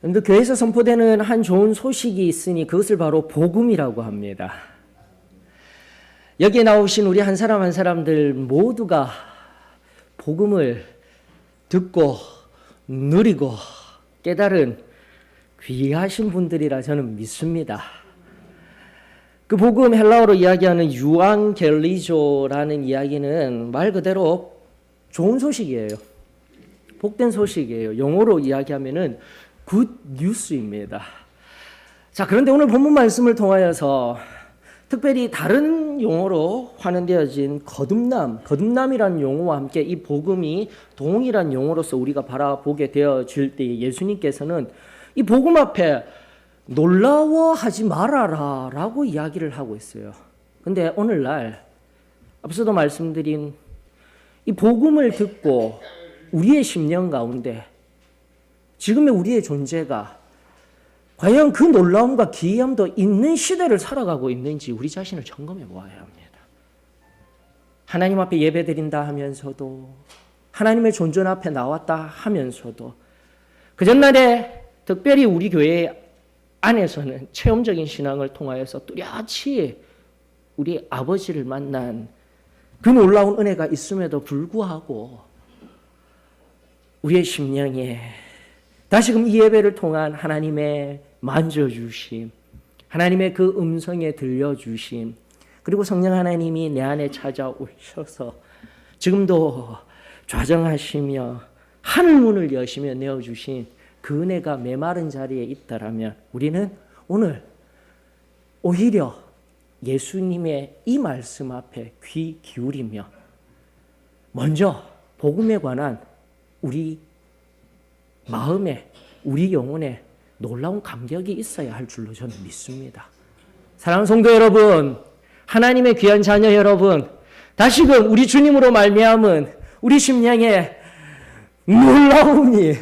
여러분들, 교회에서 선포되는 한 좋은 소식이 있으니 그것을 바로 복음이라고 합니다. 여기에 나오신 우리 한 사람 한 사람들 모두가 복음을 듣고 누리고 깨달은 귀하신 분들이라 저는 믿습니다. 그 복음, 헬라어로 이야기하는 유앙겔리조라는 이야기는 말 그대로 좋은 소식이에요. 복된 소식이에요. 영어로 이야기하면은 굿 뉴스입니다. 자, 그런데 오늘 본문 말씀을 통하여서 특별히 다른 용어로 환원되어진 거듭남이라는 용어와 함께 이 복음이 동일한 용어로서 우리가 바라보게 되어질 때 예수님께서는 이 복음 앞에 놀라워하지 말아라 라고 이야기를 하고 있어요. 근데 오늘날 앞서도 말씀드린 이 복음을 듣고 우리의 심령 가운데 지금의 우리의 존재가 과연 그 놀라움과 기이함도 있는 시대를 살아가고 있는지 우리 자신을 점검해 보아야 합니다. 하나님 앞에 예배드린다 하면서도, 하나님의 존전 앞에 나왔다 하면서도, 그 전날에 특별히 우리 교회 안에서는 체험적인 신앙을 통하여서 뚜렷이 우리 아버지를 만난 그 놀라운 은혜가 있음에도 불구하고 우리의 심령에 다시금 이 예배를 통한 하나님의 만져주심, 하나님의 그 음성에 들려주심, 그리고 성령 하나님이 내 안에 찾아오셔서 지금도 좌정하시며 하늘문을 여시며 내어주신 그 은혜가 메마른 자리에 있다라면 우리는 오늘 오히려 예수님의 이 말씀 앞에 귀 기울이며 먼저 복음에 관한 우리 마음에, 우리 영혼에 놀라운 감격이 있어야 할 줄로 저는 믿습니다. 사랑하는 성도 여러분, 하나님의 귀한 자녀 여러분, 다시금 우리 주님으로 말미암은 우리 심령에 놀라움이,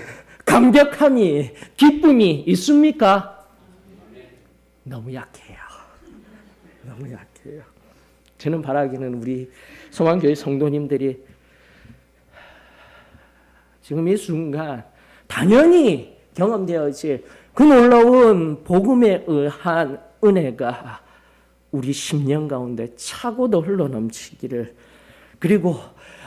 감격함이, 기쁨이 있습니까? 너무 약해요. 너무 약해요. 저는 바라기는 우리 소망교회 성도님들이 지금 이 순간 당연히 경험되어질 그 놀라운 복음에 의한 은혜가 우리 심령 가운데 차고도 흘러넘치기를, 그리고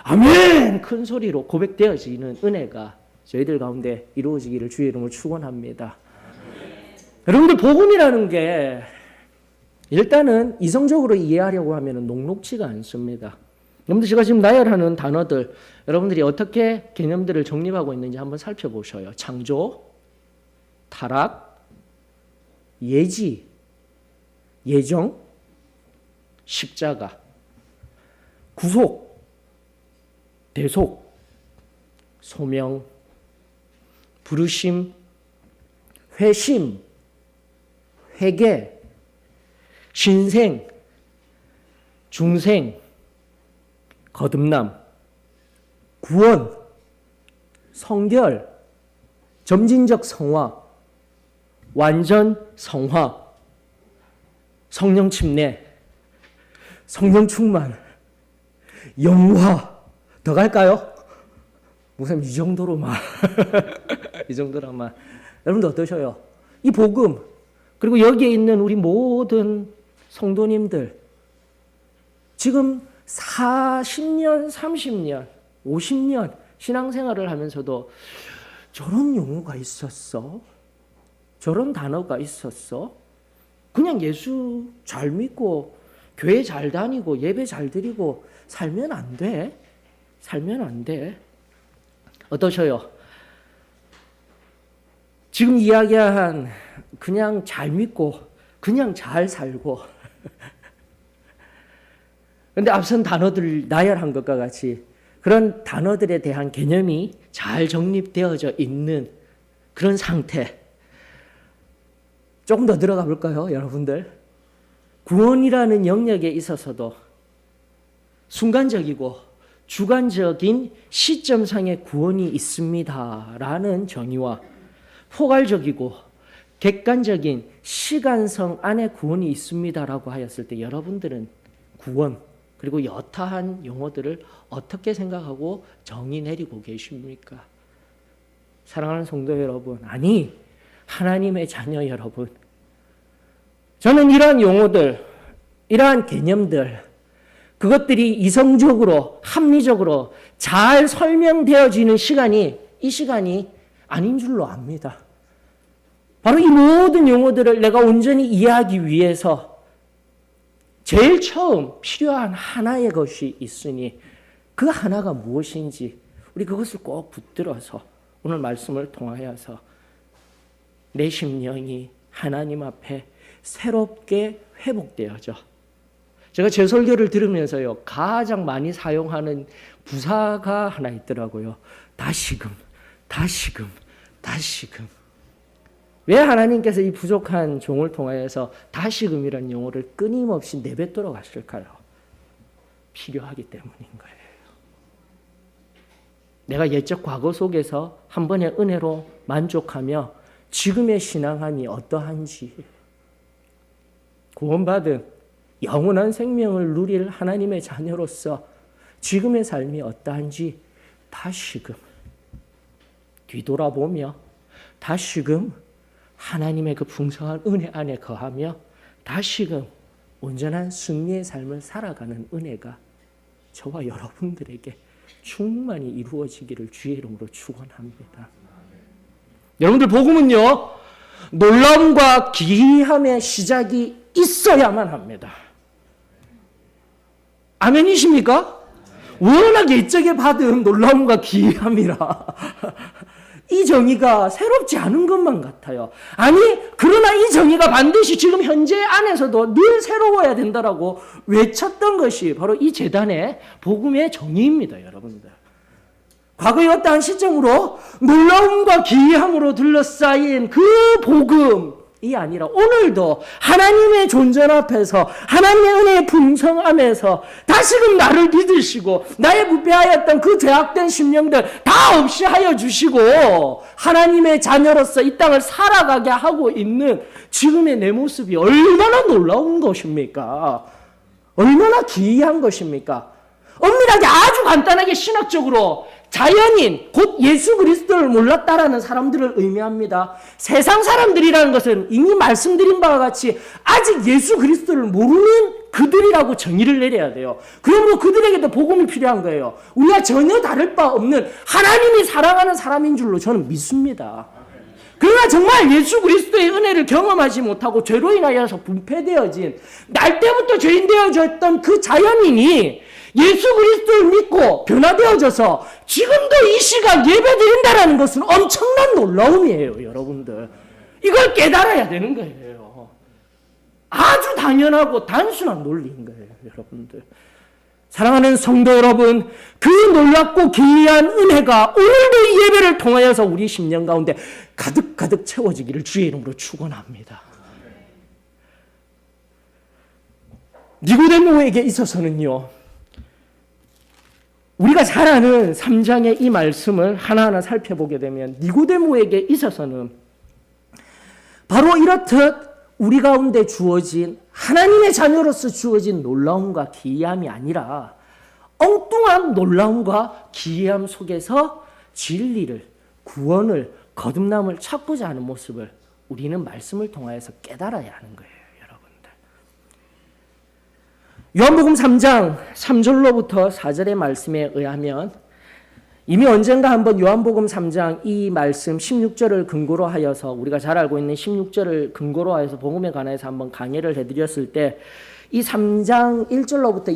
아멘 큰 소리로 고백되어지는 은혜가 저희들 가운데 이루어지기를 주의 이름으로 축원합니다. 여러분들, 복음이라는 게 일단은 이성적으로 이해하려고 하면 녹록지가 않습니다. 여러분들, 제가 지금 나열하는 단어들 여러분들이 어떻게 개념들을 정립하고 있는지 한번 살펴보셔요. 창조, 타락, 예지, 예정, 십자가, 구속, 대속, 소명, 부르심, 회심, 회개, 신생, 중생, 거듭남, 구원, 성결, 점진적 성화, 완전 성화, 성령 침례, 성령 충만, 영화. 더 갈까요? 목사님, 이 정도로만 이 정도로만. 여러분들 어떠셔요? 이 복음, 그리고 여기에 있는 우리 모든 성도님들 지금 40년, 30년, 50년 신앙생활을 하면서도 저런 용어가 있었어? 저런 단어가 있었어? 그냥 예수 잘 믿고 교회 잘 다니고 예배 잘 드리고 살면 안 돼? 살면 안 돼? 어떠셔요? 지금 이야기한 그냥 잘 믿고 그냥 잘 살고 그런데 앞선 단어들 나열한 것과 같이 그런 단어들에 대한 개념이 잘 정립되어져 있는 그런 상태. 조금 더 들어가 볼까요, 여러분들? 구원이라는 영역에 있어서도 순간적이고 주관적인 시점상의 구원이 있습니다라는 정의와 포괄적이고 객관적인 시간성 안에 구원이 있습니다라고 하였을 때 여러분들은 구원 그리고 여타한 용어들을 어떻게 생각하고 정의 내리고 계십니까? 사랑하는 성도 여러분, 아니 하나님의 자녀 여러분, 저는 이러한 용어들, 이러한 개념들, 그것들이 이성적으로, 합리적으로 잘 설명되어지는 시간이 이 시간이 아닌 줄로 압니다. 바로 이 모든 용어들을 내가 온전히 이해하기 위해서 제일 처음 필요한 하나의 것이 있으니 그 하나가 무엇인지 우리 그것을 꼭 붙들어서 오늘 말씀을 통하여서 내 심령이 하나님 앞에 새롭게 회복되어져. 제가 제 설교를 들으면서요, 가장 많이 사용하는 부사가 하나 있더라고요. 다시금, 다시금, 다시금. 왜 하나님께서 이 부족한 종을 통하여서 다시금이라는 용어를 끊임없이 내뱉도록 하실까요? 필요하기 때문인 거예요. 내가 옛적 과거 속에서 한 번의 은혜로 만족하며 지금의 신앙함이 어떠한지, 구원받은 영원한 생명을 누릴 하나님의 자녀로서 지금의 삶이 어떠한지 다시금 뒤돌아보며 다시금 하나님의 그 풍성한 은혜 안에 거하며 다시금 온전한 승리의 삶을 살아가는 은혜가 저와 여러분들에게 충만히 이루어지기를 주의 이름으로 축원합니다. 여러분들, 복음은요, 놀라움과 기이함의 시작이 있어야만 합니다. 아멘이십니까? 워낙 옛적에 받은 놀라움과 기이함이라 이 정의가 새롭지 않은 것만 같아요. 아니, 그러나 이 정의가 반드시 지금 현재 안에서도 늘 새로워야 된다라고 외쳤던 것이 바로 이 재단의 복음의 정의입니다, 여러분들. 과거의 어떠한 시점으로 놀라움과 기이함으로 둘러싸인 그 복음이 아니라 오늘도 하나님의 존전 앞에서 하나님의 은혜의 풍성함에서 다시금 나를 믿으시고 나의 부패하였던 그 죄악된 심령들 다 없이 하여 주시고 하나님의 자녀로서 이 땅을 살아가게 하고 있는 지금의 내 모습이 얼마나 놀라운 것입니까? 얼마나 기이한 것입니까? 엄밀하게 아주 간단하게 신학적으로 자연인 곧 예수 그리스도를 몰랐다라는 사람들을 의미합니다. 세상 사람들이라는 것은 이미 말씀드린 바와 같이 아직 예수 그리스도를 모르는 그들이라고 정의를 내려야 돼요. 그러므로 그들에게도 복음이 필요한 거예요. 우리와 전혀 다를 바 없는 하나님이 사랑하는 사람인 줄로 저는 믿습니다. 그러나 정말 예수 그리스도의 은혜를 경험하지 못하고 죄로 인하여서 분폐되어진 날 때부터 죄인 되어졌던 그 자연인이 예수 그리스도를 믿고 변화되어져서 지금도 이 시간 예배드린다는 것은 엄청난 놀라움이에요, 여러분들. 이걸 깨달아야 되는 거예요. 아주 당연하고 단순한 논리인 거예요, 여러분들. 사랑하는 성도 여러분, 그 놀랍고 기이한 은혜가 오늘도 이 예배를 통하여서 우리 심령 가운데 가득가득 채워지기를 주의 이름으로 축원합니다. 니고데모에게 있어서는요, 우리가 잘 아는 3장의 이 말씀을 하나하나 살펴보게 되면 니고데모에게 있어서는 바로 이렇듯 우리 가운데 주어진 하나님의 자녀로서 주어진 놀라움과 기이함이 아니라 엉뚱한 놀라움과 기이함 속에서 진리를, 구원을, 거듭남을 찾고자 하는 모습을 우리는 말씀을 통하여서 깨달아야 하는 거예요, 여러분들. 요한복음 3장 3절로부터 4절의 말씀에 의하면 이미 언젠가 한번 요한복음 3장 이 말씀 16절을 근거로 하여서 우리가 잘 알고 있는 16절을 근거로 하여서 복음에 관해서 한번 강의를 해드렸을 때 이 3장 1절로부터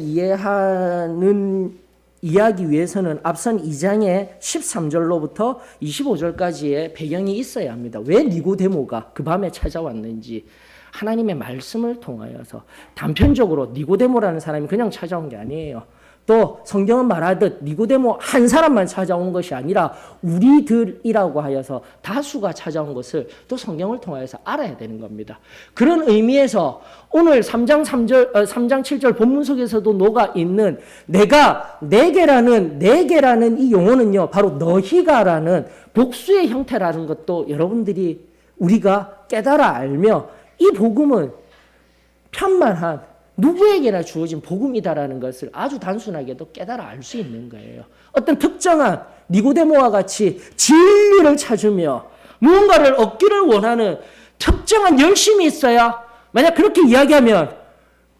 이해하기 위해서는 앞선 2장의 13절로부터 25절까지의 배경이 있어야 합니다. 왜 니고데모가 그 밤에 찾아왔는지 하나님의 말씀을 통하여서 단편적으로 니고데모라는 사람이 그냥 찾아온 게 아니에요. 또 성경은 말하듯 니고데모 한 사람만 찾아온 것이 아니라 우리들이라고 하여서 다수가 찾아온 것을 또 성경을 통하여서 알아야 되는 겁니다. 그런 의미에서 오늘 3장 7절 본문 속에서도 녹아 있는 내게라는 이 용어는요, 바로 너희가라는 복수의 형태라는 것도 여러분들이 우리가 깨달아 알며 이 복음은 편만한 누구에게나 주어진 복음이다라는 것을 아주 단순하게도 깨달아 알 수 있는 거예요. 어떤 특정한 니고데모와 같이 진리를 찾으며 무언가를 얻기를 원하는 특정한 열심이 있어야, 만약 그렇게 이야기하면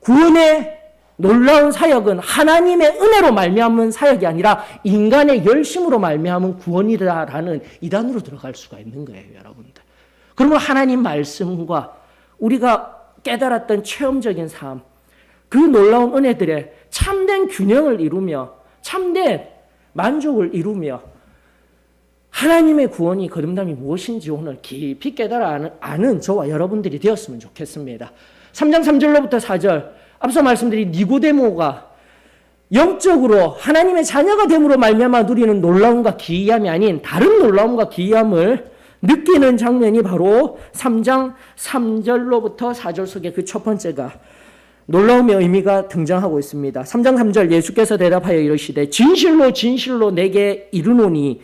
구원의 놀라운 사역은 하나님의 은혜로 말미암은 사역이 아니라 인간의 열심으로 말미암은 구원이다라는 이단으로 들어갈 수가 있는 거예요, 여러분들. 그러면 하나님 말씀과 우리가 깨달았던 체험적인 삶, 그 놀라운 은혜들의 참된 균형을 이루며 참된 만족을 이루며 하나님의 구원이 거듭남이 무엇인지 오늘 깊이 깨달아 아는 저와 여러분들이 되었으면 좋겠습니다. 3장 3절로부터 4절, 앞서 말씀드린 니고데모가 영적으로 하나님의 자녀가 됨으로 말미암아 누리는 놀라움과 기이함이 아닌 다른 놀라움과 기이함을 느끼는 장면이 바로 3장 3절로부터 4절 속에 그 첫 번째가 놀라움의 의미가 등장하고 있습니다. 3장 3절, 예수께서 대답하여 이르시되 진실로 진실로 내게 이르노니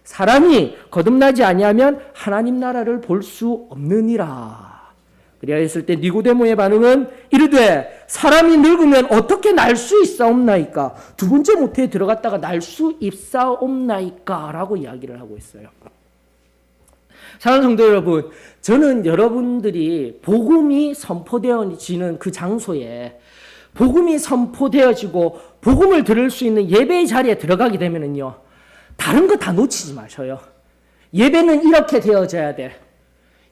사람이 거듭나지 아니하면 하나님 나라를 볼 수 없느니라. 그리하 했을 때 니고데모의 반응은 이르되 사람이 늙으면 어떻게 날 수 있사옵나이까? 두 번째 모태에 들어갔다가 날 수 있사옵나이까? 라고 이야기를 하고 있어요. 사랑하는 성도 여러분, 저는 여러분들이 복음이 선포되어지는 그 장소에 복음이 선포되어지고 복음을 들을 수 있는 예배의 자리에 들어가게 되면은요, 다른 거 다 놓치지 마셔요. 예배는 이렇게 되어져야 돼.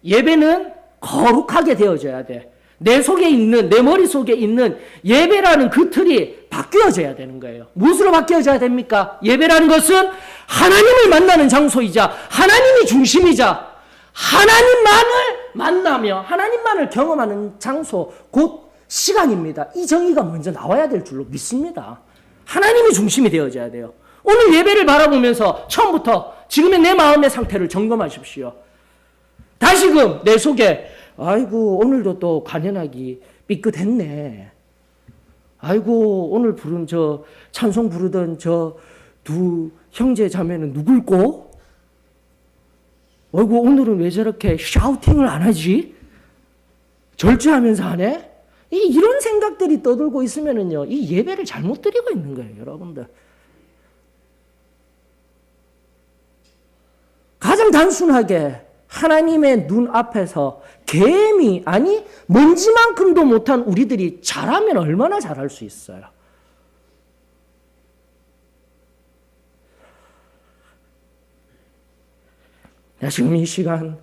예배는 거룩하게 되어져야 돼. 내 속에 있는, 내 머릿속에 있는 예배라는 그 틀이 바뀌어져야 되는 거예요. 무엇으로 바뀌어져야 됩니까? 예배라는 것은 하나님을 만나는 장소이자 하나님이 중심이자 하나님만을 만나며 하나님만을 경험하는 장소, 곧 시간입니다. 이 정의가 먼저 나와야 될 줄로 믿습니다. 하나님이 중심이 되어져야 돼요. 오늘 예배를 바라보면서 처음부터 지금의 내 마음의 상태를 점검하십시오. 다시금 내 속에 아이고 오늘도 또 관연하기 삐끗했네. 아이고 오늘 부른 저 찬송 부르던 저 두 형제 자매는 누굴꼬? 아이고 오늘은 왜 저렇게 샤우팅을 안 하지? 절제하면서 하네? 이런 생각들이 떠들고 있으면은요, 이 예배를 잘못 드리고 있는 거예요, 여러분들. 가장 단순하게 하나님의 눈 앞에서 개미, 아니 먼지만큼도 못한 우리들이 잘하면 얼마나 잘할 수 있어요. 지금 이 시간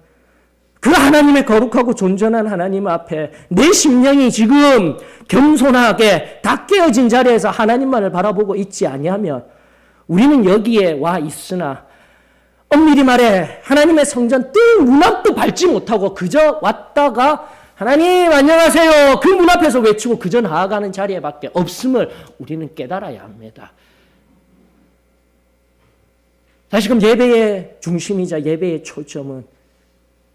그 하나님의 거룩하고 존전한 하나님 앞에 내 심령이 지금 겸손하게 다 깨어진 자리에서 하나님만을 바라보고 있지 아니하면 우리는 여기에 와 있으나 엄밀히 말해 하나님의 성전 뜰 문 앞도 밟지 못하고 그저 왔다가 하나님 안녕하세요 그 문 앞에서 외치고 그저 나아가는 자리에밖에 없음을 우리는 깨달아야 합니다. 다시금 예배의 중심이자 예배의 초점은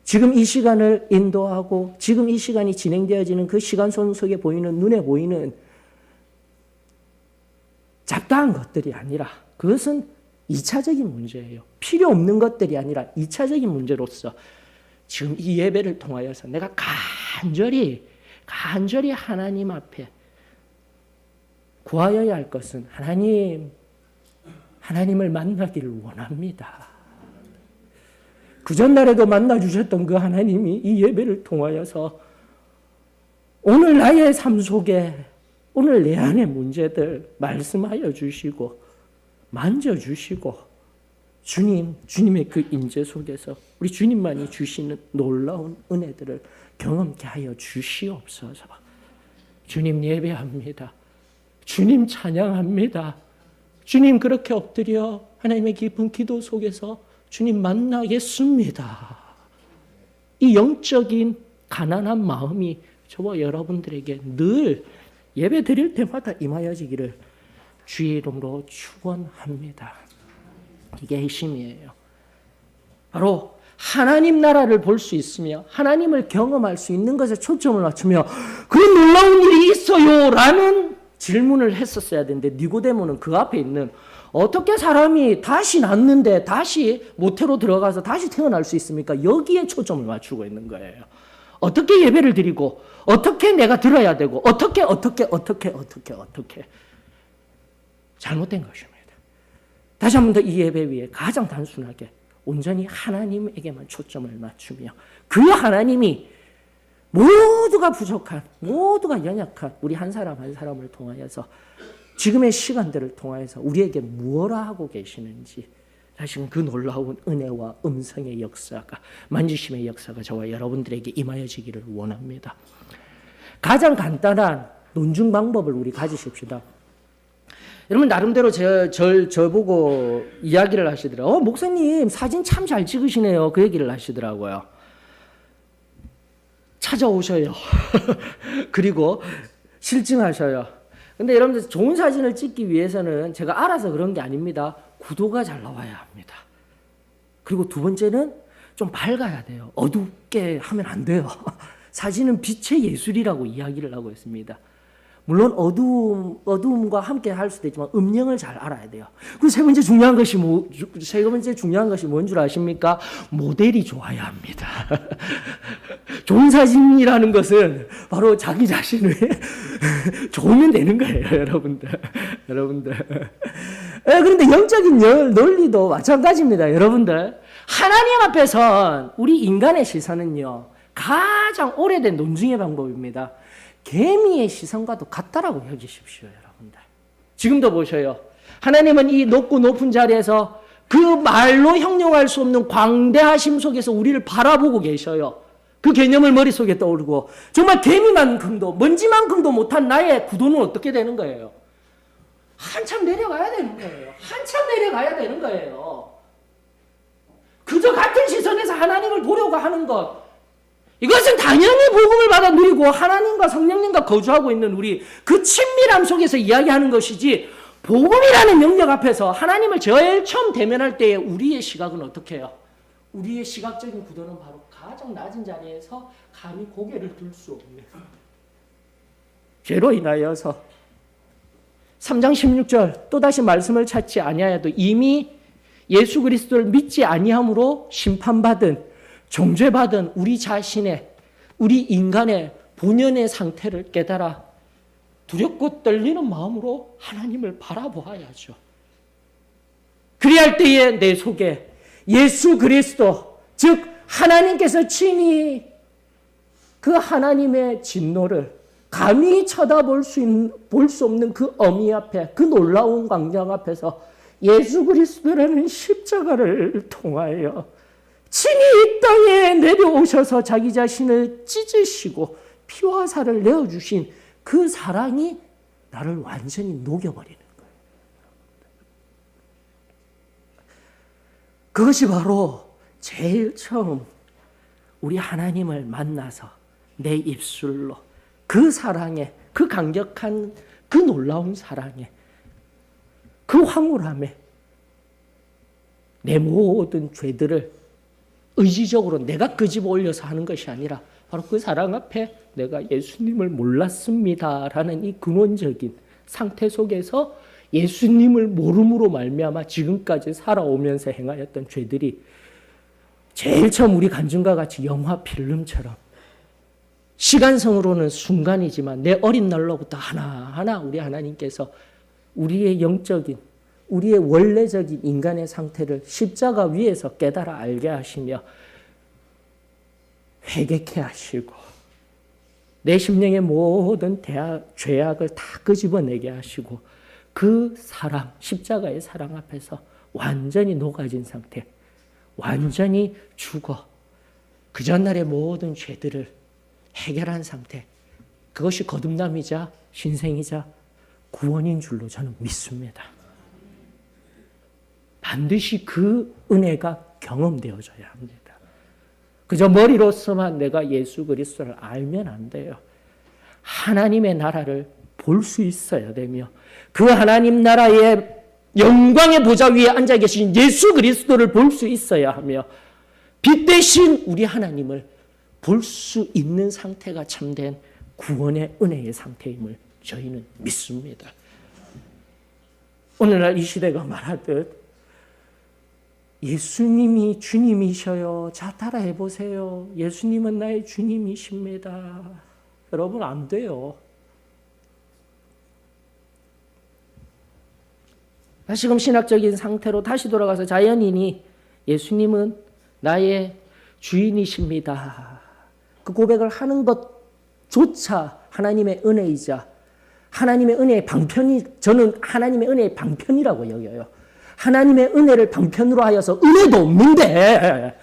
지금 이 시간을 인도하고 지금 이 시간이 진행되어지는 그 시간선 속에 보이는, 눈에 보이는 잡다한 것들이 아니라 그것은 2차적인 문제예요. 필요 없는 것들이 아니라 2차적인 문제로서 지금 이 예배를 통하여서 내가 간절히 하나님 앞에 구하여야 할 것은 하나님을 만나기를 원합니다. 그 전날에도 만나주셨던 그 하나님이 이 예배를 통하여서 오늘 나의 삶 속에 오늘 내 안의 문제들 말씀하여 주시고 만져주시고 주님의 그 임재 속에서 우리 주님만이 주시는 놀라운 은혜들을 경험케 하여 주시옵소서. 주님 예배합니다. 주님 찬양합니다. 주님 그렇게 엎드려 하나님의 깊은 기도 속에서 주님 만나겠습니다. 이 영적인 가난한 마음이 저와 여러분들에게 늘 예배 드릴 때마다 임하여지기를 주의 이름으로 축원합니다. 이게 핵심이에요. 바로 하나님 나라를 볼 수 있으며 하나님을 경험할 수 있는 것에 초점을 맞추며 그 놀라운 일이 있어요 라는 질문을 했었어야 되는데 니고데모는 그 앞에 있는 어떻게 사람이 다시 낳는데 다시 모태로 들어가서 다시 태어날 수 있습니까? 여기에 초점을 맞추고 있는 거예요. 어떻게 예배를 드리고 어떻게 내가 들어야 되고 어떻게 잘못된 것입니다. 다시 한 번 더 이 예배 위에 가장 단순하게 온전히 하나님에게만 초점을 맞추며 그 하나님이 모두가 부족한, 모두가 연약한 우리 한 사람 한 사람을 통하여서 지금의 시간들을 통하여서 우리에게 무엇을 하고 계시는지 사실은 그 놀라운 은혜와 음성의 역사가, 만지심의 역사가 저와 여러분들에게 임하여지기를 원합니다. 가장 간단한 논증 방법을 우리 가지십시다. 여러분 나름대로 저보고 이야기를 하시더라고요. 목사님 사진 참 잘 찍으시네요. 그 얘기를 하시더라고요. 찾아오셔요. 그리고 실증하셔요. 근데 여러분들 좋은 사진을 찍기 위해서는 제가 알아서 그런 게 아닙니다. 구도가 잘 나와야 합니다. 그리고 두 번째는 좀 밝아야 돼요. 어둡게 하면 안 돼요. 사진은 빛의 예술이라고 이야기를 하고 있습니다. 물론 어두움과 함께 할 수도 있지만 음영을 잘 알아야 돼요. 그리고 세 번째 중요한 것이 뭔 줄 아십니까? 모델이 좋아야 합니다. 좋은 사진이라는 것은 바로 자기 자신을 좋으면 되는 거예요, 여러분들. 그런데 영적인 논리도 마찬가지입니다, 여러분들. 하나님 앞에선 우리 인간의 시선은요, 가장 오래된 논증의 방법입니다. 개미의 시선과도 같다라고 여기십시오, 여러분들. 지금도 보셔요. 하나님은 이 높고 높은 자리에서 그 말로 형용할 수 없는 광대하심 속에서 우리를 바라보고 계셔요. 그 개념을 머릿속에 떠오르고 정말 개미만큼도 먼지만큼도 못한 나의 구도는 어떻게 되는 거예요? 한참 내려가야 되는 거예요. 그저 같은 시선에서 하나님을 보려고 하는 것, 이것은 당연히 복음을 받아 누리고 하나님과 성령님과 거주하고 있는 우리 그 친밀함 속에서 이야기하는 것이지, 복음이라는 영역 앞에서 하나님을 제일 처음 대면할 때에 우리의 시각은 어떻게 해요? 우리의 시각적인 구도는 바로 가장 낮은 자리에서 감히 고개를 들 수 없는 죄로 인하여서 3장 16절 또다시 말씀을 찾지 아니하여도 이미 예수 그리스도를 믿지 아니함으로 심판받은, 정죄받은 우리 자신의, 우리 인간의 본연의 상태를 깨달아 두렵고 떨리는 마음으로 하나님을 바라보아야죠. 그리할 때에 내 속에 예수 그리스도, 즉 하나님께서 친히 그 하나님의 진노를 감히 쳐다볼 볼 수 없는 그 어미 앞에, 그 놀라운 광장 앞에서 예수 그리스도라는 십자가를 통하여 친히 이 땅에 내려오셔서 자기 자신을 찢으시고 피와 살을 내어주신 그 사랑이 나를 완전히 녹여버리는 거예요. 그것이 바로 제일 처음 우리 하나님을 만나서 내 입술로 그 사랑에, 그 강력한, 그 놀라운 사랑에, 그 황홀함에 내 모든 죄들을 의지적으로 내가 끄집어 올려서 하는 것이 아니라 바로 그 사랑 앞에 내가 예수님을 몰랐습니다라는 이 근원적인 상태 속에서 예수님을 모름으로 말미암아 지금까지 살아오면서 행하였던 죄들이 제일 처음 우리 간증과 같이 영화 필름처럼 시간성으로는 순간이지만 내 어린 날로부터 하나하나 우리 하나님께서 우리의 영적인, 우리의 원래적인 인간의 상태를 십자가 위에서 깨달아 알게 하시며 회개케 하시고 내 심령의 모든 죄악을 다 끄집어내게 하시고 그 사랑, 십자가의 사랑 앞에서 완전히 녹아진 상태, 완전히 죽어 그 전날의 모든 죄들을 해결한 상태, 그것이 거듭남이자 신생이자 구원인 줄로 저는 믿습니다. 반드시 그 은혜가 경험되어져야 합니다. 그저 머리로서만 내가 예수 그리스도를 알면 안 돼요. 하나님의 나라를 볼 수 있어야 되며 그 하나님 나라의 영광의 보좌 위에 앉아 계신 예수 그리스도를 볼 수 있어야 하며 빛 대신 우리 하나님을 볼 수 있는 상태가 참된 구원의 은혜의 상태임을 저희는 믿습니다. 오늘날 이 시대가 말하듯 예수님이 주님이셔요. 자, 따라해 보세요. 예수님은 나의 주님이십니다. 여러분, 안 돼요. 다시금 신학적인 상태로 다시 돌아가서 자연인이 예수님은 나의 주인이십니다. 그 고백을 하는 것조차 하나님의 은혜이자 하나님의 은혜의 방편이, 저는 하나님의 은혜의 방편이라고 여겨요. 하나님의 은혜를 방편으로 하여서 은혜도 없는데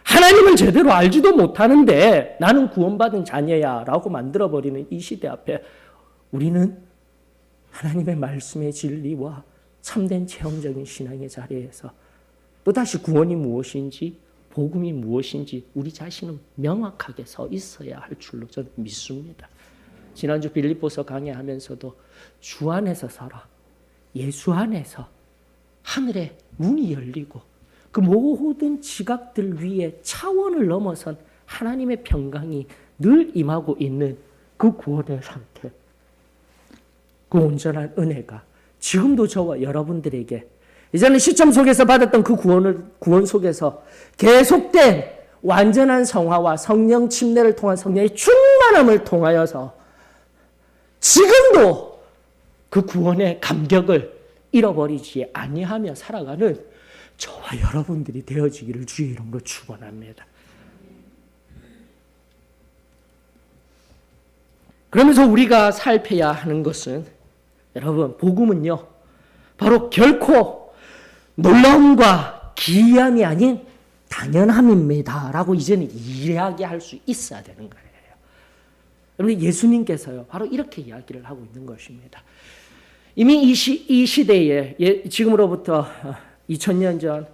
하나님을 제대로 알지도 못하는데 나는 구원받은 자녀야 라고 만들어버리는 이 시대 앞에 우리는 하나님의 말씀의 진리와 참된 체험적인 신앙의 자리에서 또다시 구원이 무엇인지 복음이 무엇인지 우리 자신은 명확하게 서 있어야 할 줄로 저는 믿습니다. 지난주 빌립보서 강의하면서도 주 안에서 서라. 예수 안에서 하늘의 문이 열리고 그 모든 지각들 위에 차원을 넘어선 하나님의 평강이 늘 임하고 있는 그 구원의 상태, 그 온전한 은혜가 지금도 저와 여러분들에게 이제는 시점 속에서 받았던 그 구원 속에서 계속된 완전한 성화와 성령 침례를 통한 성령의 충만함을 통하여서 지금도 그 구원의 감격을 잃어버리지 아니하며 살아가는 저와 여러분들이 되어지기를 주의 이름으로 축원합니다. 그러면서 우리가 살펴야 하는 것은 여러분 복음은요 바로 결코 놀라움과 기이함이 아닌 당연함입니다 라고 이제는 이야기할 수 있어야 되는 거예요. 여러분 예수님께서요 바로 이렇게 이야기를 하고 있는 것입니다. 이미 이 시대에 지금으로부터 2000년 전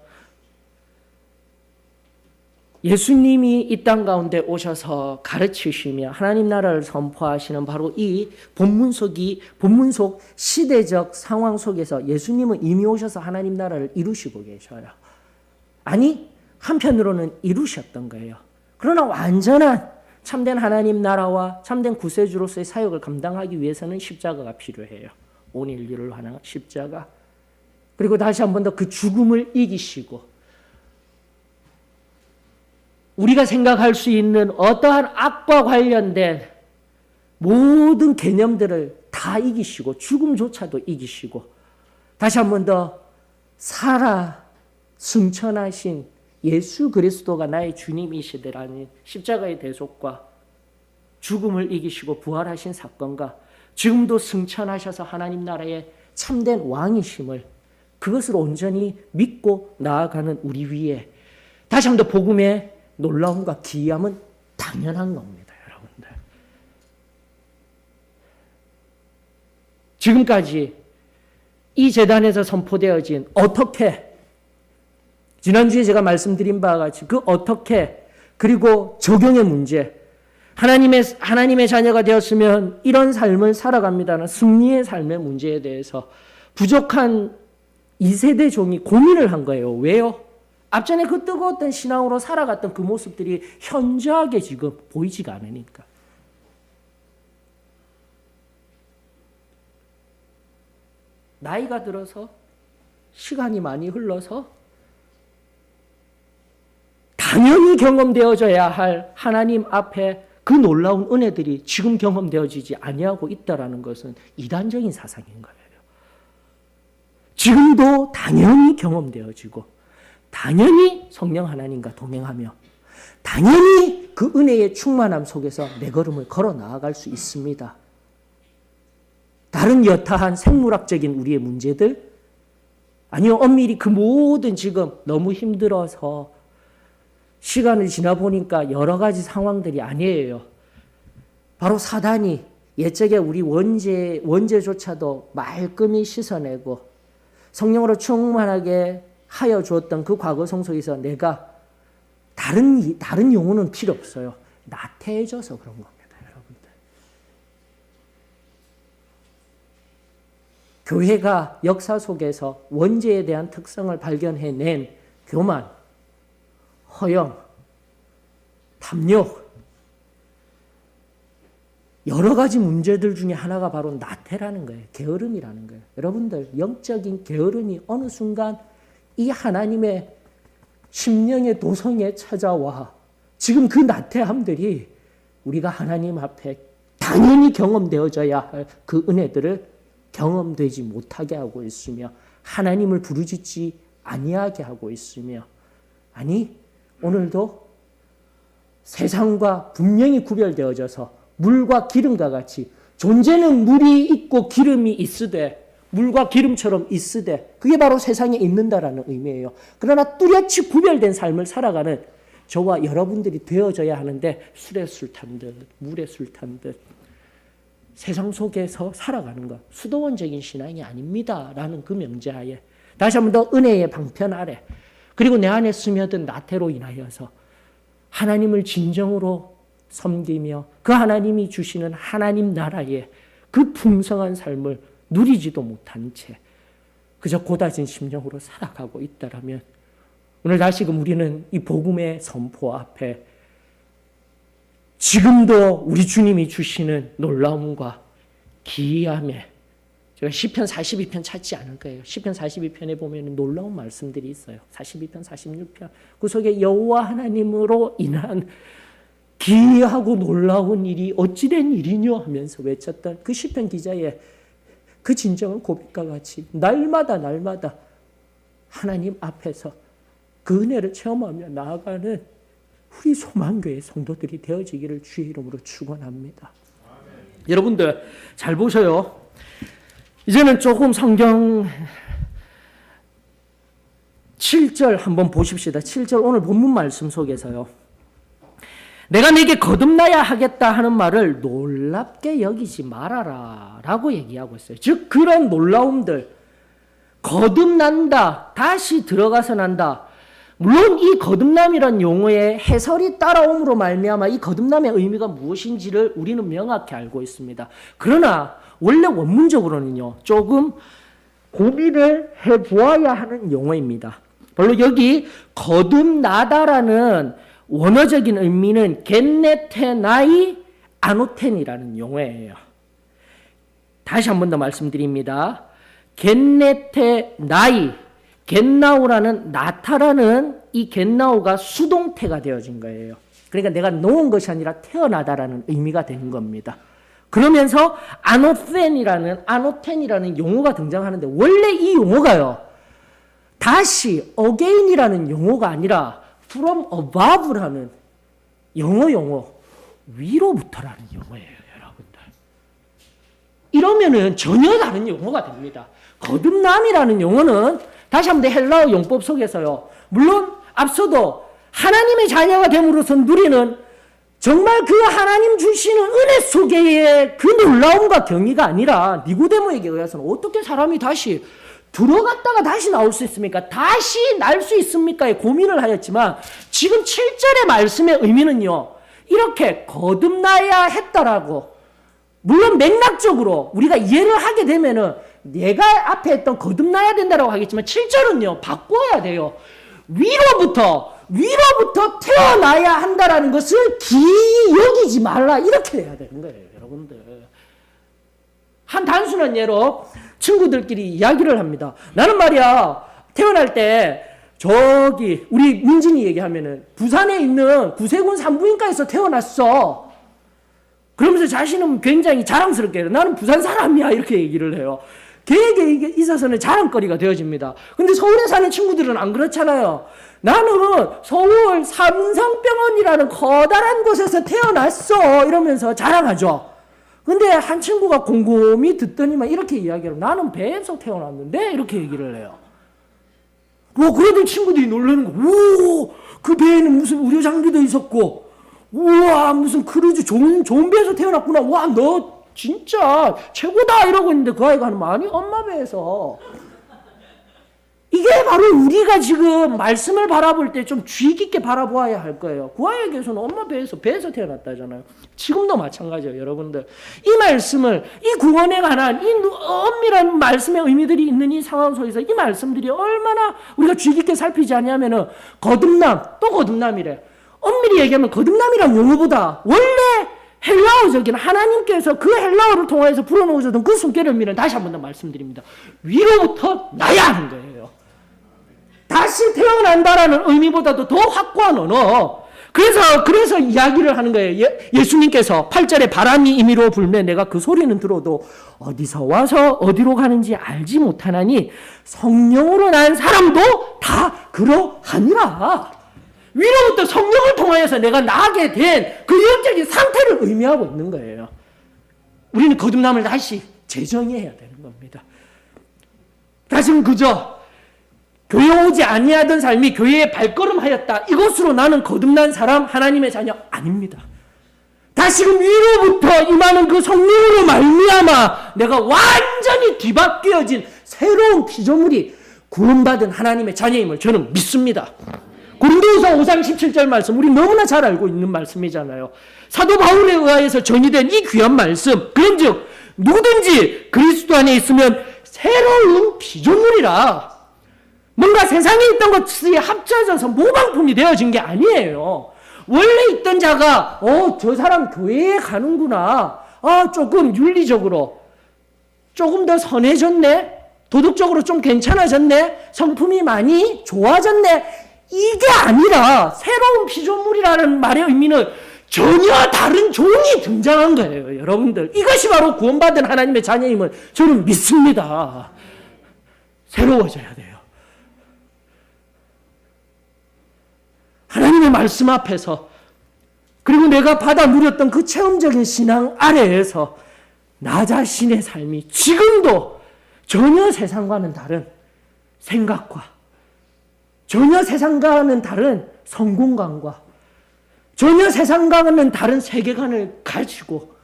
예수님이 이 땅 가운데 오셔서 가르치시며 하나님 나라를 선포하시는 바로 이 본문 속 시대적 상황 속에서 예수님은 이미 오셔서 하나님 나라를 이루시고 계셔요. 아니 한편으로는 이루셨던 거예요. 그러나 완전한 참된 하나님 나라와 참된 구세주로서의 사역을 감당하기 위해서는 십자가가 필요해요. 온 인류를 위한 십자가. 그리고 다시 한 번 더 그 죽음을 이기시고 우리가 생각할 수 있는 어떠한 악과 관련된 모든 개념들을 다 이기시고 죽음조차도 이기시고 다시 한 번 더 살아 승천하신 예수 그리스도가 나의 주님이시되라는 십자가의 대속과 죽음을 이기시고 부활하신 사건과 지금도 승천하셔서 하나님 나라의 참된 왕이심을 그것을 온전히 믿고 나아가는 우리 위에 다시 한 번 더 복음의 놀라움과 기이함은 당연한 겁니다, 여러분들. 지금까지 이 재단에서 선포되어진 어떻게 지난주에 제가 말씀드린 바와 같이 그 어떻게 그리고 적용의 문제 하나님의 자녀가 되었으면 이런 삶을 살아갑니다는 승리의 삶의 문제에 대해서 부족한 2세대 종이 고민을 한 거예요. 왜요? 앞전에 그 뜨거웠던 신앙으로 살아갔던 그 모습들이 현저하게 지금 보이지가 않으니까. 나이가 들어서 시간이 많이 흘러서 당연히 경험되어져야 할 하나님 앞에 그 놀라운 은혜들이 지금 경험되어지지 아니하고 있다는 것은 이단적인 사상인 거예요. 지금도 당연히 경험되어지고 당연히 성령 하나님과 동행하며 당연히 그 은혜의 충만함 속에서 내 걸음을 걸어 나아갈 수 있습니다. 다른 여타한 생물학적인 우리의 문제들 아니요 엄밀히 그 모든 지금 너무 힘들어서 시간을 지나 보니까 여러 가지 상황들이 아니에요. 바로 사단이 옛적에 우리 원죄조차도 말끔히 씻어내고 성령으로 충만하게 하여 주었던 그 과거 성속에서 내가 다른 용어는 필요 없어요. 나태해져서 그런 겁니다, 여러분들. 교회가 역사 속에서 원죄에 대한 특성을 발견해낸 교만, 허영, 탐욕, 여러 가지 문제들 중에 하나가 바로 나태라는 거예요. 게으름이라는 거예요. 여러분들 영적인 게으름이 어느 순간 이 하나님의 심령의 도성에 찾아와 지금 그 나태함들이 우리가 하나님 앞에 당연히 경험되어져야 할 그 은혜들을 경험되지 못하게 하고 있으며 하나님을 부르짖지 아니하게 하고 있으며 아니, 오늘도 세상과 분명히 구별되어져서 물과 기름과 같이 존재는 물이 있고 기름이 있으되 물과 기름처럼 있으되 그게 바로 세상에 있는다라는 의미예요. 그러나 뚜렷이 구별된 삶을 살아가는 저와 여러분들이 되어져야 하는데 술에 술 탄 듯 물에 술 탄 듯 세상 속에서 살아가는 것 수도원적인 신앙이 아닙니다라는 그 명제하에 다시 한 번 더 은혜의 방편 아래 그리고 내 안에 스며든 나태로 인하여서 하나님을 진정으로 섬기며 그 하나님이 주시는 하나님 나라의 그 풍성한 삶을 누리지도 못한 채 그저 고다진 심령으로 살아가고 있다라면 오늘 다시금 우리는 이 복음의 선포 앞에 지금도 우리 주님이 주시는 놀라움과 기이함에 제가 시편 42편 찾지 않을 거예요. 시편 42편에 보면 놀라운 말씀들이 있어요. 42편, 46편. 그 속에 여호와 하나님으로 인한 기이하고 놀라운 일이 어찌된 일이뇨 하면서 외쳤던 그 시편 기자의 그 진정한 고백과 같이 날마다 하나님 앞에서 그 은혜를 체험하며 나아가는 우리 소망교회 성도들이 되어지기를 주의 이름으로 축원합니다. 여러분들 잘 보셔요. 이제는 조금 성경 7절 한번 보십시다. 7절 오늘 본문 말씀 속에서요. 내가 내게 거듭나야 하겠다 하는 말을 놀랍게 여기지 말아라 라고 얘기하고 있어요. 즉 그런 놀라움들 거듭난다 다시 들어가서 난다. 물론 이 거듭남이란 용어의 해설이 따라옴으로 말미암아 이 거듭남의 의미가 무엇인지를 우리는 명확히 알고 있습니다. 그러나 원래 원문적으로는요 조금 고민을 해보아야 하는 용어입니다. 바로 여기 거듭나다라는 원어적인 의미는 겟네테나이 아노텐이라는 용어예요. 다시 한 번 더 말씀드립니다. 겟네테나이 겟나우라는 나타라는 이 겟나우가 수동태가 되어진 거예요. 그러니까 내가 놓은 것이 아니라 태어나다라는 의미가 되는 겁니다. 그러면서 아노텐이라는 용어가 등장하는데 원래 이 용어가요. 다시 again이라는 용어가 아니라 from above라는 용어 위로부터라는 용어예요, 여러분들. 이러면은 전혀 다른 용어가 됩니다. 거듭남이라는 용어는 다시 한번 헬라어 용법 속에서요. 물론 앞서도 하나님의 자녀가 됨으로써 누리는 정말 그 하나님 주시는 은혜 속에의 그 놀라움과 경이가 아니라 니고데모에게 의해서는 어떻게 사람이 다시 들어갔다가 다시 나올 수 있습니까? 다시 날 수 있습니까?의 고민을 하였지만 지금 7절의 말씀의 의미는요. 이렇게 거듭나야 했다라고 물론 맥락적으로 우리가 이해를 하게 되면은 내가 앞에 했던 거듭나야 된다라고 하겠지만 7절은요. 바꿔야 돼요. 위로부터 태어나야 한다라는 것을 기이 여기지 말라 이렇게 해야 되는 거예요. 여러분들. 한 단순한 예로 친구들끼리 이야기를 합니다. 나는 말이야 태어날 때 저기 우리 민진이 얘기하면은 부산에 있는 구세군 산부인과에서 태어났어. 그러면서 자신은 굉장히 자랑스럽게 해요. 나는 부산 사람이야 이렇게 얘기를 해요. 걔에게 있어서는 자랑거리가 되어집니다. 근데 서울에 사는 친구들은 안 그렇잖아요. 나는 서울 삼성병원이라는 커다란 곳에서 태어났어 이러면서 자랑하죠. 근데 한 친구가 곰곰이 듣더니만 이렇게 이야기를 나는 배에서 태어났는데 이렇게 얘기를 해요. 그러던 친구들이 놀라는 거. 오, 그 배에는 무슨 의료 장비도 있었고, 우와 무슨 크루즈 좋은 배에서 태어났구나. 와 너 진짜 최고다 이러고 있는데 그 아이가 하는 말이 엄마 배에서. 이게 바로 우리가 지금 말씀을 바라볼 때 좀 주의 깊게 바라보아야 할 거예요. 그 아이에게서는 엄마 배에서 배에서 태어났다잖아요. 지금도 마찬가지예요, 여러분들. 이 말씀을 이 구원에 관한 이 엄밀한 말씀의 의미들이 있는 이 상황 속에서 이 말씀들이 얼마나 우리가 주의 깊게 살피지 않냐면은 거듭남이래. 엄밀히 얘기하면 거듭남이란 용어보다 원래 헬라어적인 하나님께서 그 헬라어를 통해서 불어넣으셨던 그 숨결의 의미는 다시 한 번 더 말씀드립니다. 위로부터 나야 하는 거예요. 다시 태어난다라는 의미보다도 더 확고한 언어. 그래서 이야기를 하는 거예요. 예수님께서 8절에 바람이 임의로 불매 내가 그 소리는 들어도 어디서 와서 어디로 가는지 알지 못하나니 성령으로 난 사람도 다 그러하니라. 위로부터 성령을 통하여서 내가 나게 된 그 영적인 상태를 의미하고 있는 거예요. 우리는 거듭남을 다시 재정의해야 되는 겁니다. 다시는 그저 교회 오지 아니하던 삶이 교회에 발걸음하였다, 이것으로 나는 거듭난 사람, 하나님의 자녀 아닙니다. 다시금 위로부터 임하는 그 성령으로 말미암아 내가 완전히 뒤바뀌어진 새로운 피조물이 구원받은 하나님의 자녀임을 저는 믿습니다. 고린도후서 5장 17절 말씀, 우리 너무나 잘 알고 있는 말씀이잖아요. 사도 바울에 의하여서 전이된 이 귀한 말씀, 그런즉 누구든지 그리스도 안에 있으면 새로운 피조물이라. 뭔가 세상에 있던 것이 합쳐져서 모방품이 되어진 게 아니에요. 원래 있던 자가 저 사람 교회에 가는구나, 조금 윤리적으로 조금 더 선해졌네, 도덕적으로 좀 괜찮아졌네, 성품이 많이 좋아졌네, 이게 아니라 새로운 피조물이라는 말의 의미는 전혀 다른 종이 등장한 거예요. 여러분들, 이것이 바로 구원받은 하나님의 자녀임을 저는 믿습니다. 새로워져야 돼요. 하나님의 말씀 앞에서, 그리고 내가 받아 누렸던 그 체험적인 신앙 아래에서 나 자신의 삶이 지금도 전혀 세상과는 다른 생각과, 전혀 세상과는 다른 성공관과, 전혀 세상과는 다른 세계관을 가지고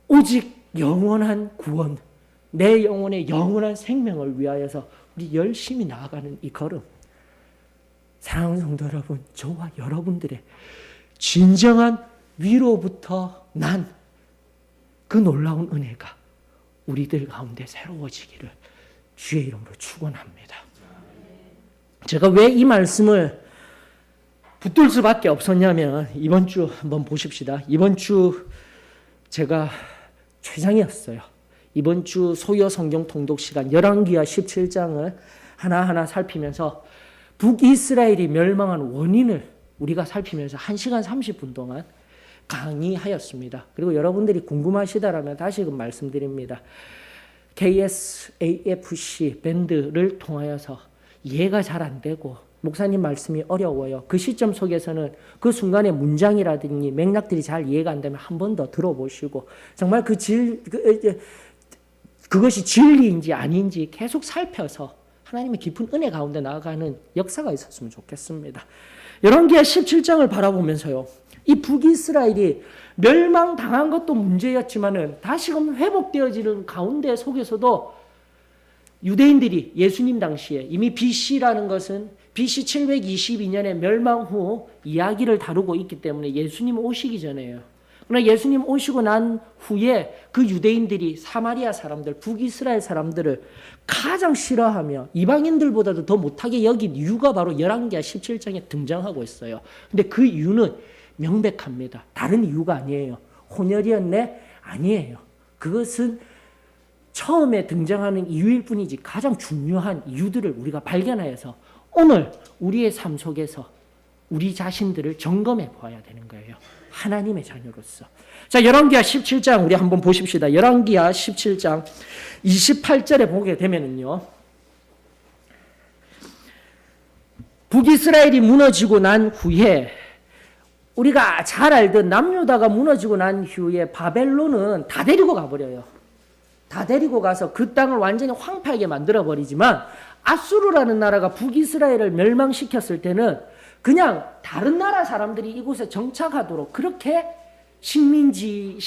오직 영원한 구원, 내 영혼의 영원한 생명을 위하여서 우리 열심히 나아가는 이 걸음, 사랑하는 성도 여러분, 저와 여러분들의 진정한 위로부터 난 그 놀라운 은혜가 우리들 가운데 새로워지기를 주의 이름으로 축원합니다. 제가 왜 이 말씀을 붙들 수밖에 없었냐면, 이번 주 한번 보십시다. 이번 주 제가 최장이었어요. 이번 주 소요 성경 통독 시간 열왕기하 17장을 하나하나 살피면서 북이스라엘이 멸망한 원인을 우리가 살피면서 1시간 30분 동안 강의하였습니다. 그리고 여러분들이 궁금하시다라면 다시금 말씀드립니다. KSAFC 밴드를 통하여서 이해가 잘 안 되고 목사님 말씀이 어려워요, 그 시점 속에서는 그 순간의 문장이라든지 맥락들이 잘 이해가 안 되면 한 번 더 들어보시고, 정말 그것이 진리인지 아닌지 계속 살펴서 하나님의 깊은 은혜 가운데 나아가는 역사가 있었으면 좋겠습니다. 열왕기하 17장을 바라보면서요, 이 북이스라엘이 멸망당한 것도 문제였지만은 다시금 회복되어지는 가운데 속에서도 유대인들이 예수님 당시에 이미 BC라는 것은 BC 722년에 멸망 후 이야기를 다루고 있기 때문에 예수님 오시기 전에요. 그러나 예수님 오시고 난 후에 그 유대인들이 사마리아 사람들, 북이스라엘 사람들을 가장 싫어하며 이방인들보다도 더 못하게 여긴 이유가 바로 열왕기하 17장에 등장하고 있어요. 근데 그 이유는 명백합니다. 다른 이유가 아니에요. 혼혈이었네? 아니에요. 그것은 처음에 등장하는 이유일 뿐이지 가장 중요한 이유들을 우리가 발견하여서 오늘 우리의 삶 속에서 우리 자신들을 점검해 보아야 되는 거예요. 하나님의 자녀로서. 자, 열왕기하 17장 우리 한번 보십시다. 열왕기하 17장 28절에 보게 되면은요, 북이스라엘이 무너지고 난 후에, 우리가 잘 알던 남유다가 무너지고 난 후에 바벨론은 다 데리고 가버려요. 다 데리고 가서 그 땅을 완전히 황폐하게 만들어버리지만, 아수르라는 나라가 북이스라엘을 멸망시켰을 때는 그냥 다른 나라 사람들이 이곳에 정착하도록 그렇게 식민지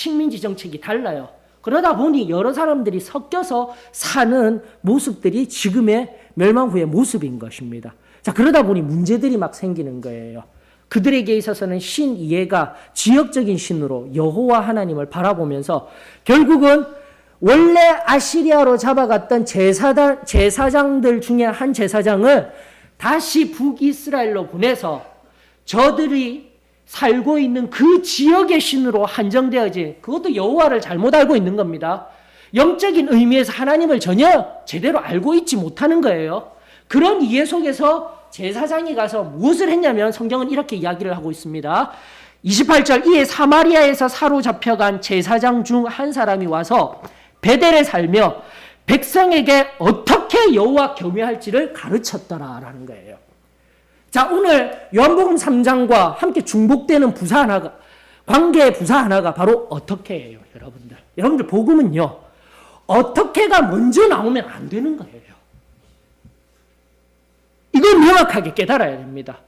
정책이 달라요. 그러다 보니 여러 사람들이 섞여서 사는 모습들이 지금의 멸망 후의 모습인 것입니다. 자, 그러다 보니 문제들이 막 생기는 거예요. 그들에게 있어서는 신 이해가 지역적인 신으로 여호와 하나님을 바라보면서 결국은 원래 아시리아로 잡아갔던 제사장들 중에 한 제사장을 다시 북이스라엘로 보내서 저들이 살고 있는 그 지역의 신으로 한정되어진, 그것도 여호와를 잘못 알고 있는 겁니다. 영적인 의미에서 하나님을 전혀 제대로 알고 있지 못하는 거예요. 그런 이해 속에서 제사장이 가서 무엇을 했냐면 성경은 이렇게 이야기를 하고 있습니다. 28절, 이에 사마리아에서 사로잡혀간 제사장 중 한 사람이 와서 베델에 살며 백성에게 어떻게 여호와 경외할지를 가르쳤더라라는 거예요. 자, 오늘 요한복음 3장과 함께 중복되는 부사 하나가, 관계의 부사 하나가 바로 어떻게 해요, 여러분들. 여러분들 복음은요, 어떻게가 먼저 나오면 안 되는 거예요. 이걸 명확하게 깨달아야 됩니다.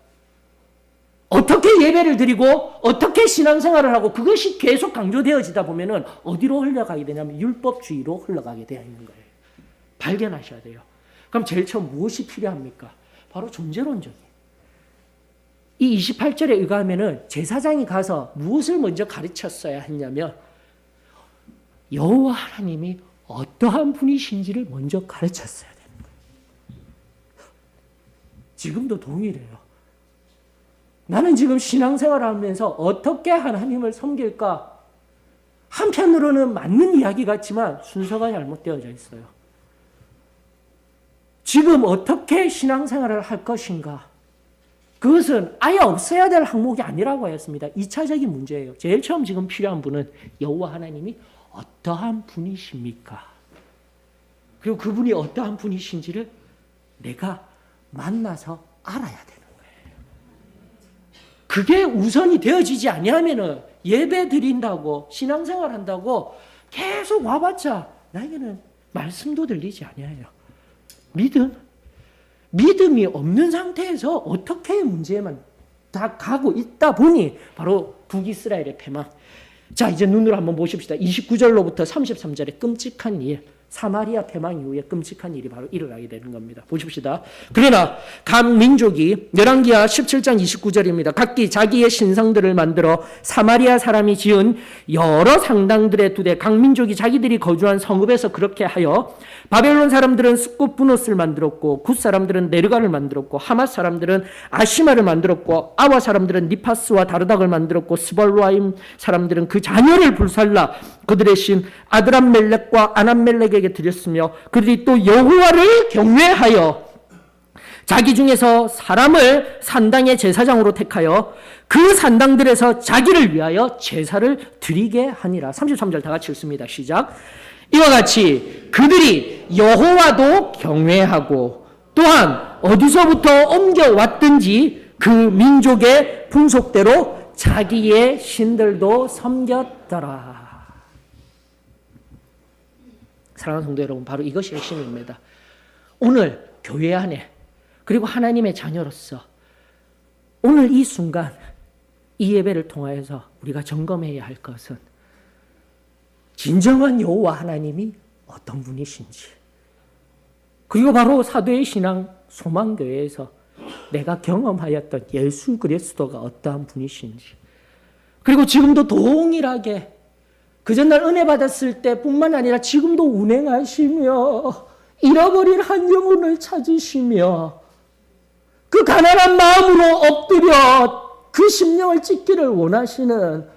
어떻게 예배를 드리고 어떻게 신앙생활을 하고 그것이 계속 강조되어지다 보면은 어디로 흘러가게 되냐면 율법주의로 흘러가게 되어 있는 거예요. 발견하셔야 돼요. 그럼 제일 처음 무엇이 필요합니까? 바로 존재론적이에요. 이 28절에 의하면은 제사장이 가서 무엇을 먼저 가르쳤어야 했냐면 여호와 하나님이 어떠한 분이신지를 먼저 가르쳤어야 되는 거예요. 지금도 동일해요. 나는 지금 신앙생활을 하면서 어떻게 하나님을 섬길까? 한편으로는 맞는 이야기 같지만 순서가 잘못되어져 있어요. 지금 어떻게 신앙생활을 할 것인가? 그것은 아예 없어야 될 항목이 아니라고 하였습니다. 2차적인 문제예요. 제일 처음 지금 필요한 분은 여호와 하나님이 어떠한 분이십니까? 그리고 그분이 어떠한 분이신지를 내가 만나서 알아야 되는 거예요. 그게 우선이 되어지지 아니하면은 예배 드린다고 신앙생활 한다고 계속 와봤자 나에게는 말씀도 들리지 아니하여. 믿음이 없는 상태에서 어떻게 문제만 다 가고 있다 보니 바로 북이스라엘의 패망. 자, 이제 눈으로 한번 보십시다. 29절로부터 33절의 끔찍한 일, 사마리아 패망 이후에 끔찍한 일이 바로 일어나게 되는 겁니다. 보십시다. 그러나 각 민족이 열왕기하 17장 29절입니다. 각기 자기의 신상들을 만들어 사마리아 사람이 지은 여러 상당들의 두대, 각 민족이 자기들이 거주한 성읍에서 그렇게 하여 바벨론 사람들은 스꽃 분옷을 만들었고 굿 사람들은 네르가를 만들었고 하맛 사람들은 아시마를 만들었고 아와 사람들은 니파스와 다르닥을 만들었고 스발로아임 사람들은 그 자녀를 불살라 그들의 신 아드람멜렉과 아남멜렉에게 드렸으며 그들이 또 여호와를 경외하여 자기 중에서 사람을 산당의 제사장으로 택하여 그 산당들에서 자기를 위하여 제사를 드리게 하니라. 33절 다 같이 읽습니다. 시작. 이와 같이 그들이 여호와도 경외하고 또한 어디서부터 옮겨왔든지 그 민족의 풍속대로 자기의 신들도 섬겼더라. 사랑하는 성도 여러분, 바로 이것이 핵심입니다. 오늘 교회 안에 그리고 하나님의 자녀로서 오늘 이 순간 이 예배를 통하여서 우리가 점검해야 할 것은 진정한 여호와 하나님이 어떤 분이신지, 그리고 바로 사도의 신앙 소망교회에서 내가 경험하였던 예수 그리스도가 어떠한 분이신지, 그리고 지금도 동일하게 그 전날 은혜 받았을 때뿐만 아니라 지금도 운행하시며 잃어버린 한 영혼을 찾으시며 그 가난한 마음으로 엎드려 그 심령을 찢기를 원하시는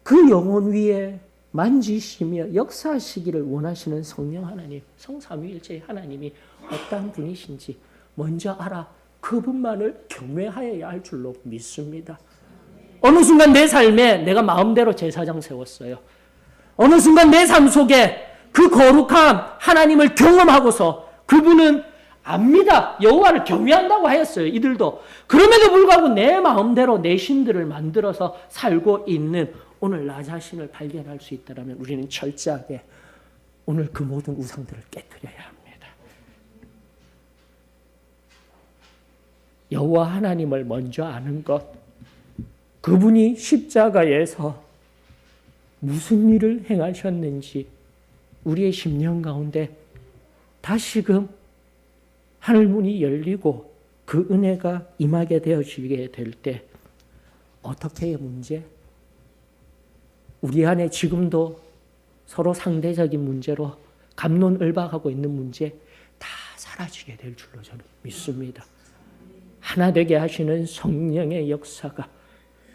그 영혼 위에 만지시며 역사하시기를 원하시는 성령 하나님, 성삼위일체의 하나님이 어떠한 분이신지 먼저 알아 그분만을 경외하여야 할 줄로 믿습니다. 어느 순간 내 삶에 내가 마음대로 제사장 세웠어요. 어느 순간 내 삶 속에 그 거룩한 하나님을 경험하고서 그분은 압니다. 여호와를 경외한다고 하였어요. 이들도. 그럼에도 불구하고 내 마음대로 내 신들을 만들어서 살고 있는 오늘 나 자신을 발견할 수 있다면 우리는 철저하게 오늘 그 모든 우상들을 깨뜨려야 합니다. 여호와 하나님을 먼저 아는 것, 그분이 십자가에서 무슨 일을 행하셨는지 우리의 심령 가운데 다시금 하늘문이 열리고 그 은혜가 임하게 되어지게 될 때 어떻게의 문제? 우리 안에 지금도 서로 상대적인 문제로 갑론을박하고 있는 문제 다 사라지게 될 줄로 저는 믿습니다. 하나 되게 하시는 성령의 역사가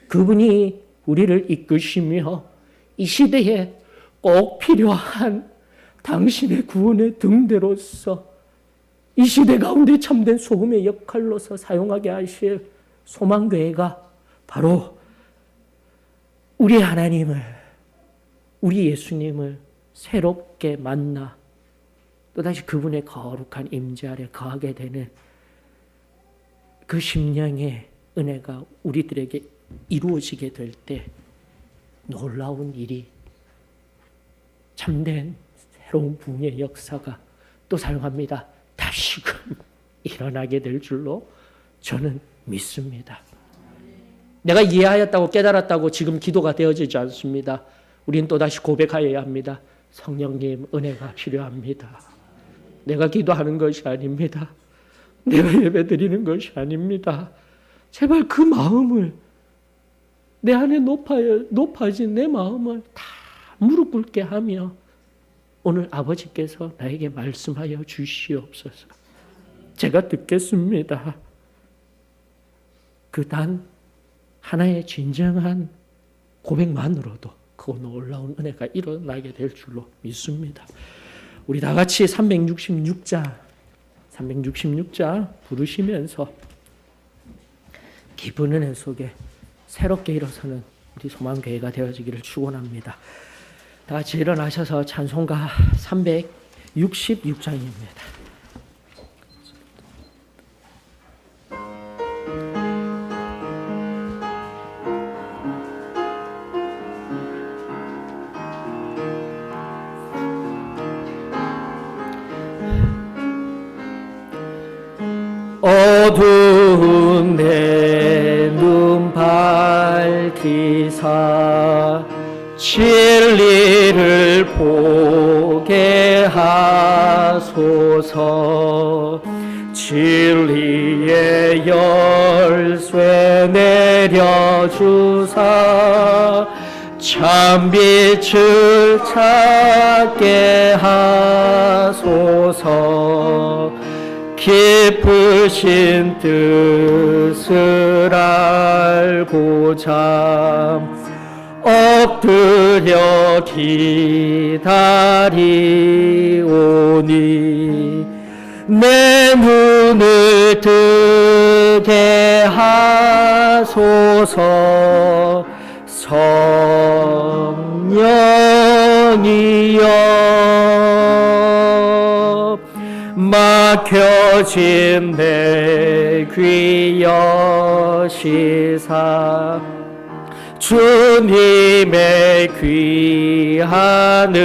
그분이 우리를 이끄시며 이 시대에 꼭 필요한 당신의 구원의 등대로서 이 시대 가운데 참된 소금의 역할로서 사용하게 하실 소망교회가 바로 우리 하나님을, 우리 예수님을 새롭게 만나 또다시 그분의 거룩한 임재 아래 거하게 되는 그 심령의 은혜가 우리들에게 이루어지게 될 때 놀라운 일이, 참된 새로운 부흥의 역사가 또 사용합니다. 다시금 일어나게 될 줄로 저는 믿습니다. 내가 이해하였다고 깨달았다고 지금 기도가 되어지지 않습니다. 우리는 또다시 고백하여야 합니다. 성령님, 은혜가 필요합니다. 내가 기도하는 것이 아닙니다. 내가 예배드리는 것이 아닙니다. 제발 그 마음을, 내 안에 높아진 내 마음을 다 무릎 꿇게 하며 오늘 아버지께서 나에게 말씀하여 주시옵소서. 제가 듣겠습니다. 그 단 하나의 진정한 고백만으로도 그 놀라운 은혜가 일어나게 될 줄로 믿습니다. 우리 다 같이 366자 부르시면서 깊은 은혜 속에 새롭게 일어서는 우리 소망교회가 되어지기를 축원합니다. 다 같이 일어나셔서 찬송가 366장입니다. 어두운 내 눈 밝히사 진리를 보게 하소서. 진리의 열쇠 내려주사 참빛을 찾게 하소서. 깊으신 뜻을 알고자 엎드려 기다리오니 내 눈을 뜨게 하소서. 성령이여 막혀진 내 귀 여시사 주님의 귀한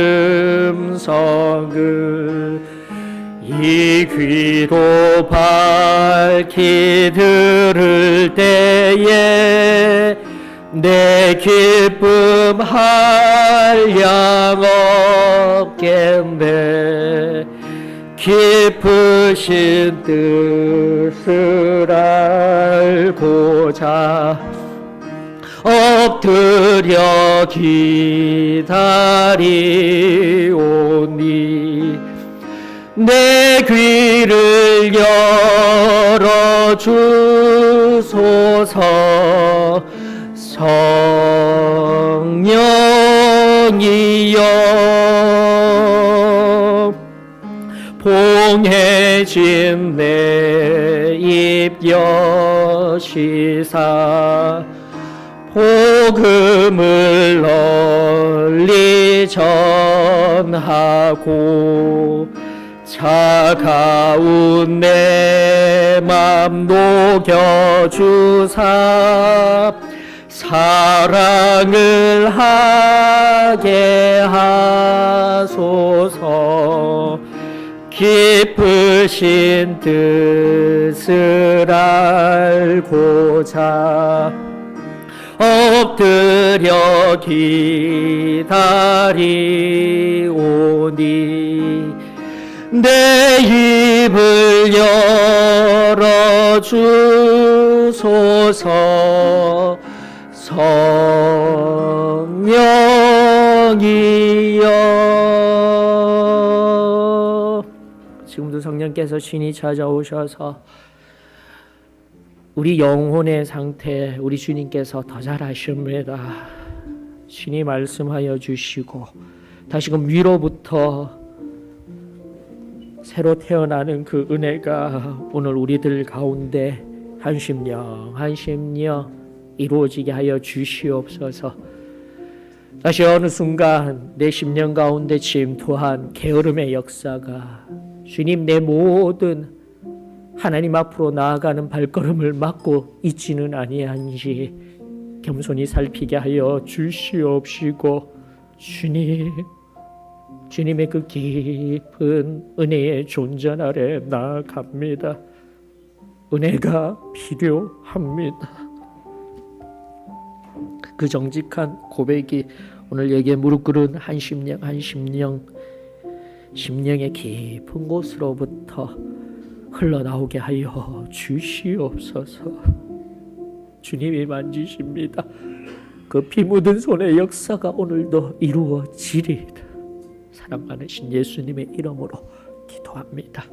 음성을 이 귀로 밝히 들을 때에 내 기쁨 한량 없겠네. 깊으신 뜻을 알고자 엎드려 기다리오니 내 귀를 열어주소서. 성령이여 봉해진 내 입 여시사 복음을 널리 전하고 차가운 내 맘 녹여주사 사랑을 하게 하소서. 깊으신 뜻을 알고자 엎드려 기다리오니 내 입을 열어주소서. 성령이여 지금도 성령께서 신이 찾아오셔서 우리 영혼의 상태 우리 주님께서 더 잘 아십니다. 신이 말씀하여 주시고 다시금 위로부터 새로 태어나는 그 은혜가 오늘 우리들 가운데 한 심령 이루어지게 하여 주시옵소서. 다시 어느 순간 내 심령 가운데 침투한 게으름의 역사가 주님 내 모든 하나님 앞으로 나아가는 발걸음을 막고 있지는 아니한지 겸손히 살피게 하여 주시옵시고, 주님의 그 깊은 은혜의 존전 아래 나아갑니다. 은혜가 필요합니다. 그 정직한 고백이 오늘 여기에 무릎 꿇은 한 심령의 깊은 곳으로부터 흘러나오게 하여 주시옵소서. 주님이 만지십니다. 그 피 묻은 손의 역사가 오늘도 이루어지리이다. 사랑 많으신 예수님의 이름으로 기도합니다.